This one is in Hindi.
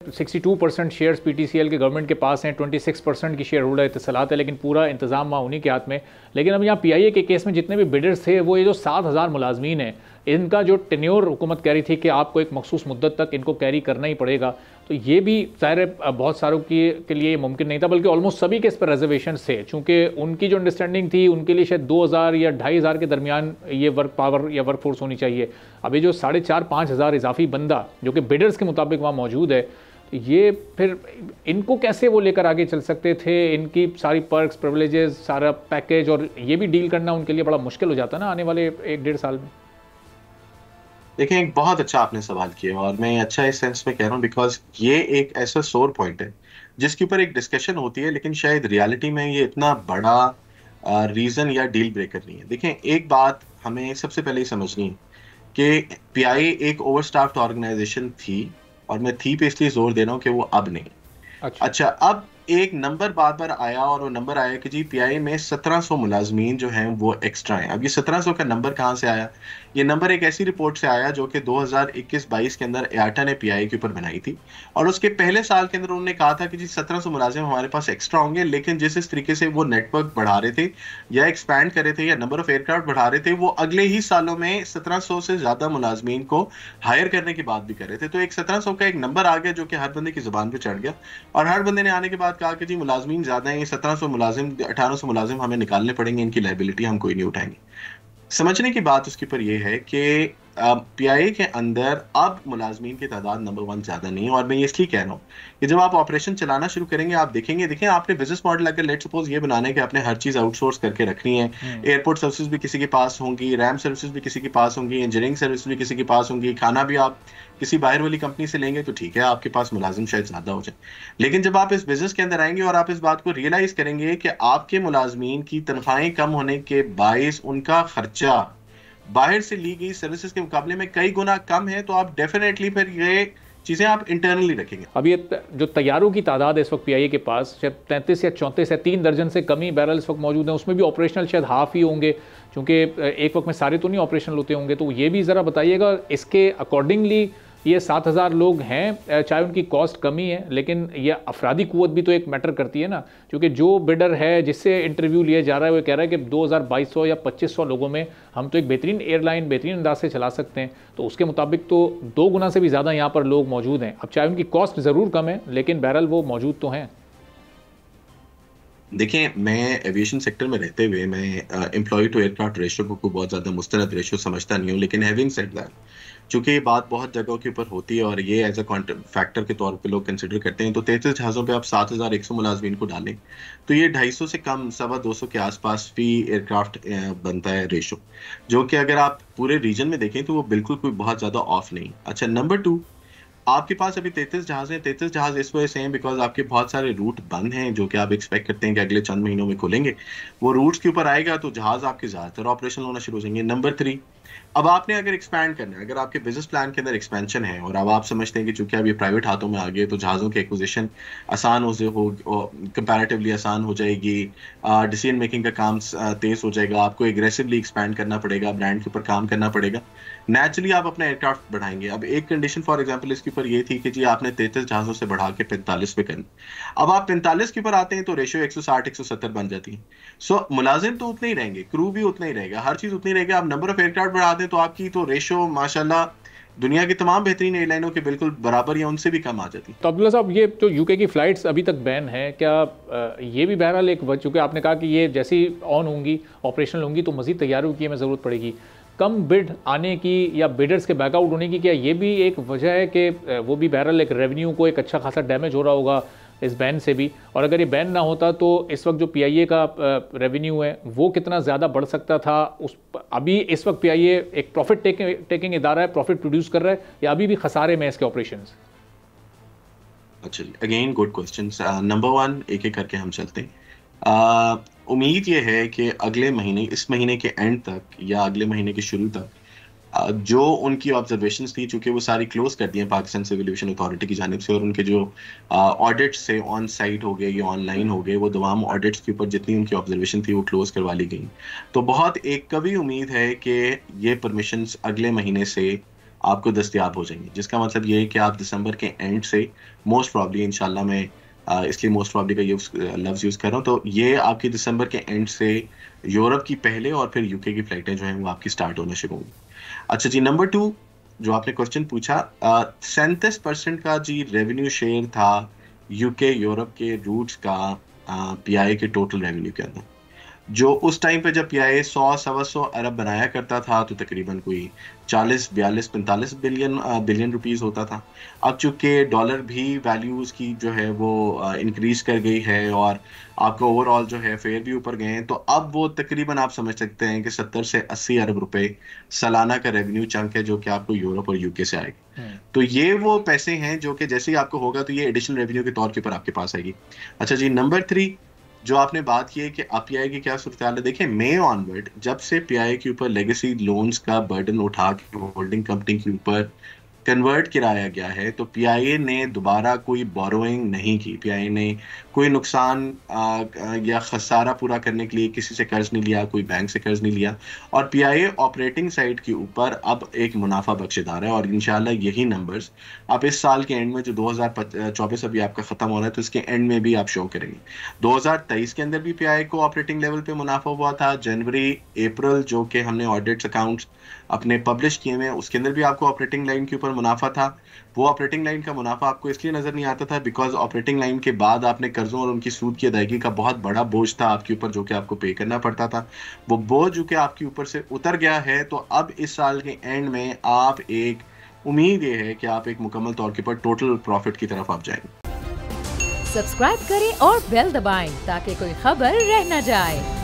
62% शेयर्स पीटीसीएल के गवर्नमेंट के पास हैं, 26% की शेयर होल्डर इत्तसालात है, लेकिन पूरा इंतजाम वहाँ उन्हीं के हाथ में। लेकिन अब यहाँ पीआईए के केस में जितने भी बिडर्स थे, वो ये जो 7,000 मुलाजमीन हैं, इनका जो टेन्योर हुकूमत कह रही थी कि आपको एक मखसूस मुद्दत तक इनको कैरी करना ही पड़ेगा, तो ये भी ज़ाहिर बहुत सारों के लिए मुमकिन नहीं था, बल्कि ऑलमोस्ट सभी के इस पर रिजर्वेशन थे, चूँकि उनकी जो अंडरस्टैंडिंग थी उनके लिए शायद 2,000 या 2,500 के दरमियान ये वर्क पावर या वर्क फोर्स होनी चाहिए। अभी जो 4,500-5 हज़ार इजाफी बंदा जो कि बिडर्स के मुताबिक वहाँ मौजूद है, तो ये फिर इनको कैसे वो लेकर आगे चल सकते थे? इनकी सारी पर्क्स, प्रिविलेजेस, सारा पैकेज, और ये भी डील करना उनके लिए बड़ा मुश्किल हो जाता ना आने वाले 1-1.5 साल में। देखिए, एक बहुत अच्छा आपने सवाल किया और मैं अच्छा इस सेंस में कह रहा हूँ बिकॉज ये एक ऐसा सोर पॉइंट है जिसके ऊपर एक डिस्कशन होती है, लेकिन शायद रियलिटी में ये इतना बड़ा रीजन या डील ब्रेकर नहीं है। देखिए, एक बात हमें सबसे पहले ही समझनी है कि पीआईए एक ओवरस्टाफ्ड ऑर्गेनाइजेशन थी, और मैं थी पे इसलिए जोर दे रहा हूँ कि वो अब नहीं। अच्छा। अच्छा, अब एक नंबर बार बार आया और वो नंबर आया कि जी पीआईए में 1700 मुलाजमीन जो हैं वो एक्स्ट्रा हैं। अब ये 1700 का नंबर कहाँ से आया? ये नंबर एक ऐसी रिपोर्ट से आया जो कि 2021-22 के अंदर एआटा ने पीआईए के ऊपर बनाई थी, और उसके पहले साल के अंदर उन्होंने कहा था कि जी 1700 मुलाजिम हमारे पास एक्स्ट्रा होंगे, लेकिन जिस इस तरीके से वो नेटवर्क बढ़ा रहे थे या एक्सपैंड कर रहे थे या नंबर ऑफ एयरक्राफ्ट बढ़ा रहे थे, वो अगले ही सालों में 1700 से ज्यादा मुलाजमीन को हायर करने की बात भी कर रहे थे। तो एक 1700 का एक नंबर आ गया जो कि हर बंदे की जुबान पे चढ़ गया, और हर बंदे ने आने के बाद कहा कि जी मुलाजमीन ज्यादा हैं, ये 1700 मुलाजिम 1800 मुलाजिम हमें निकालने पड़ेंगे, इनकी लाइबिलिटी हम कोई नहीं उठाएंगे। समझने की बात उसके ऊपर यह है कि पीआईए के अंदर अब मुलाजमीन की तादाद नंबर 1 ज्यादा नहीं है, और मैं ये इसलिए कह रहा हूँ कि जब आप ऑपरेशन चलाना शुरू करेंगे आप देखेंगे, देखिए आपने बिजनेस मॉडल अगर लेट सपोज ये बनाना है कि आपने हर चीज आउटसोर्स करके रखनी है, एयरपोर्ट सर्विसेज भी किसी के पास होंगी, रैम सर्विसेज भी किसी के पास होंगी, इंजीनियरिंग सर्विस भी किसी के पास होंगी, खाना भी आप किसी बाहर वाली कंपनी से लेंगे, तो ठीक है आपके पास मुलाजिम शायद ज्यादा हो जाए। लेकिन जब आप इस बिजनेस के अंदर आएंगे और आप इस बात को रियलाइज करेंगे कि आपके मुलाजमीन की तनख्वाहें कम होने के बायस उनका खर्चा बाहर से ली गई सर्विसेज के मुकाबले में कई गुना कम है, तो आप डेफिनेटली फिर ये चीजें आप इंटरनली रखेंगे। अब ये जो तैयारों की तादाद है इस वक्त पीआईए के पास, शायद 33 या 34 या 3 दर्जन से कम ही बैरल इस वक्त मौजूद हैं, उसमें भी ऑपरेशनल शायद हाफ ही होंगे, क्योंकि एक वक्त में सारे तो नहीं ऑपरेशनल होते होंगे। तो ये भी ज़रा बताइएगा, इसके अकॉर्डिंगली ये 7,000 लोग हैं, चाहे उनकी कॉस्ट कमी है, लेकिन ये अफरादी कुव्वत भी तो एक मैटर करती है ना, क्योंकि जो बिडर है जिससे इंटरव्यू लिया जा रहा है वो कह रहा है कि 2,200 या 2,500 लोगों में हम तो एक बेहतरीन एयरलाइन बेहतरीन अंदाज से चला सकते हैं। तो उसके मुताबिक तो 2 गुना से भी ज़्यादा यहाँ पर लोग मौजूद हैं। अब चाहे उनकी कॉस्ट ज़रूर कम है, लेकिन बहरहाल वो मौजूद तो हैं। देखिए, मैं एविएशन सेक्टर में रहते हुए मैं एम्प्लॉय टू एयरक्राफ्ट रेशियो को बहुत ज्यादा मुस्तनद रेशियो समझता नहीं हूँ, लेकिन हैविंग सेड दैट, चूंकि ये बात बहुत जगहों के ऊपर होती है और ये एज अ फैक्टर के तौर पे लोग कंसिडर करते हैं, तो 33 जहाज़ों पे आप 7,100 मुलाजमीन को डालें तो ये 250 से कम 250 के आसपास भी एयरक्राफ्ट बनता है रेशो, जो कि अगर आप पूरे रीजन में देखें तो वो बिल्कुल कोई बहुत ज्यादा ऑफ नहीं। अच्छा, नंबर 2, आपके पास अभी 33 जहाज हैं। 33 जहाज इस वजह से हैं बिकॉज आपके बहुत सारे रूट बंद हैं जो कि आप एक्सपेक्ट करते हैं कि अगले चंद महीनों में खुलेंगे। वो रूट्स के ऊपर आएगा तो जहाज आपके ज्यादातर ऑपरेशन होना शुरू हो जाएंगे। नंबर 3, अब आपने अगर एक्सपैंड करना है, अगर आपके बिजनेस प्लान के अंदर एक्सपेंशन है और अब आप समझते हैं कि चूंकि अब ये प्राइवेट हाथों में आ गए तो जहाज़ों की एक्विजिशन आसान हो कंपैरेटिवली आसान हो जाएगी, डिसीजन मेकिंग का काम तेज हो जाएगा, आपको एग्रेसिवली एक्सपैंड करना पड़ेगा, ब्रांड के ऊपर काम करना पड़ेगा, नेचुरली आप अपना एयरक्राफ्ट बढ़ाएंगे। अब एक कंडीशन फॉर एग्जांपल इसके ऊपर ये थी कि जी आपने 33 जहाज़ों से बढ़ा के 45 पे करना। अब आप 45 के ऊपर आते हैं तो रेशियो 160-170 बन जाती है। सो मुलाजिम तो उतने ही रहेंगे, क्रू भी उतना ही रहेगा, हर चीज उतनी रहेगी। आप नंबर ऑफ एयरक्राफ्ट बढ़ा दें तो आपकी तो रेशियो माशाल्लाह दुनिया की तमाम बेहतरीन एयरलाइनों के बिल्कुल बराबर या उनसे भी कम आ जाती है। तो अब्दुल्ला साहब, ये जो यूके की फ़्लाइट्स अभी तक बैन है, क्या ये भी बहरहाल एक वजह, चूँकि आपने कहा कि ये जैसी ऑन होंगी, ऑपरेशनल होंगी, तो मज़ीद तैयारियों की हमें ज़रूरत पड़ेगी, कम बिड आने की या बिडर्स के बैकआउट होने की, क्या ये भी एक वजह है कि वो भी बहरहाल एक रेवेन्यू को एक अच्छा खासा डैमेज हो रहा होगा इस बैन से भी? और अगर ये बैन ना होता तो इस वक्त जो पीआईए का रेवेन्यू है वो कितना ज़्यादा बढ़ सकता था? उस अभी इस वक्त पीआईए एक प्रॉफिट टेकिंग इदारा है, प्रॉफिट प्रोड्यूस कर रहा है, या अभी भी खसारे में इसके ऑपरेशंस? अच्छा, अगेन गुड क्वेश्चन। नंबर 1 एक एक करके हम चलते हैं। उम्मीद ये है कि अगले महीने, इस महीने के एंड तक या अगले महीने के शुरू तक जो उनकी ऑब्जर्वेशंस थी, चूंकि वो सारी क्लोज कर दी हैं पाकिस्तान सिविल एविएशन अथॉरिटी की जानिब से, और उनके जो ऑडिट्स से ऑन साइट हो गए या ऑनलाइन हो गए, वो तमाम ऑडिट्स के ऊपर जितनी उनकी ऑब्जर्वेशन थी वो क्लोज करवा ली गई। तो बहुत एक कभी उम्मीद है कि ये परमिशंस अगले महीने से आपको दस्तयाब हो जाएंगी, जिसका मतलब ये है कि आप दिसंबर के एंड से मोस्ट प्रॉब्ली, इंशाल्लाह मैं इसलिए मोस्ट प्रॉब्ली का लफ्ज़ यूज़ कर रहा हूँ, तो ये आपकी दिसंबर के एंड से यूरोप की पहले और फिर यूके की फ्लाइटें जो हैं वो आपकी स्टार्ट होना शुरू होंगी। अच्छा जी, नंबर 2 जो आपने क्वेश्चन पूछा, 37% का जी रेवेन्यू शेयर था यूके यूरोप के रूट्स का पीआईए के टोटल रेवेन्यू के अंदर। जो उस टाइम पे जब पीआईए 100-125 अरब बनाया करता था तो तकरीबन कोई 40-42-45 बिलियन रुपीस होता था। अब चूंकि डॉलर भी वैल्यूज की जो है वो इंक्रीज कर गई है और आपका ओवरऑल जो है फेयर भी ऊपर गए हैं, तो अब वो तकरीबन आप समझ सकते हैं कि 70 से 80 अरब रुपए सालाना का रेवेन्यू चंक है जो कि आपको यूरोप और यूके से आएगा। तो ये वो पैसे हैं जो कि जैसे ही आपको होगा तो ये एडिशनल रेवेन्यू के तौर के ऊपर आपके पास आएगी। अच्छा जी, नंबर 3 जो आपने बात की है कि अब पीआई की क्या सूरत हाल है, देखिए मई ऑनवर्ड जब से पीआई के ऊपर लेगेसी लोन्स का बर्डन उठा के होल्डिंग कंपनी के ऊपर कन्वर्ट कराया गया है, तो पीआईए ने दोबारा कोई बोरोइंग नहीं की। पीआईए ने कोई नुकसान या खसारा पूरा करने के लिए किसी से कर्ज नहीं लिया, कोई बैंक से कर्ज नहीं लिया, और पीआईए ऑपरेटिंग साइड के ऊपर अब एक मुनाफा बख्शेदार है। और इंशाल्लाह यही नंबर्स आप इस साल के एंड में, जो 2024 अभी आपका खत्म हो रहा है, तो इसके एंड में भी आप शो करेंगे। 2023 के अंदर भी पीआईए को ऑपरेटिंग लेवल पे मुनाफा हुआ था। जनवरी अप्रैल जो कि हमने ऑडिट्स अकाउंट्स अपने पब्लिश किए हुए, उसके अंदर भी आपको ऑपरेटिंग लाइन के ऊपर मुनाफा था। वो ऑपरेटिंग लाइन का मुनाफा आपको इसलिए नजर नहीं आता था बिकॉज ऑपरेटिंग लाइन के बाद आपने कर्जों और उनकी सूद की अदायगी का बहुत बड़ा बोझ था आपके ऊपर जो कि आपको पे करना पड़ता था। वो बोझ जो कि आपके ऊपर से उतर गया है, तो अब इस साल के एंड में आप एक उम्मीद ये है कि आप एक मुकम्मल तौर के ऊपर टोटल प्रॉफिट की तरफ आप जाएंगे। सब्सक्राइब करें और बेल दबाएं ताकि कोई खबर रह न जाए।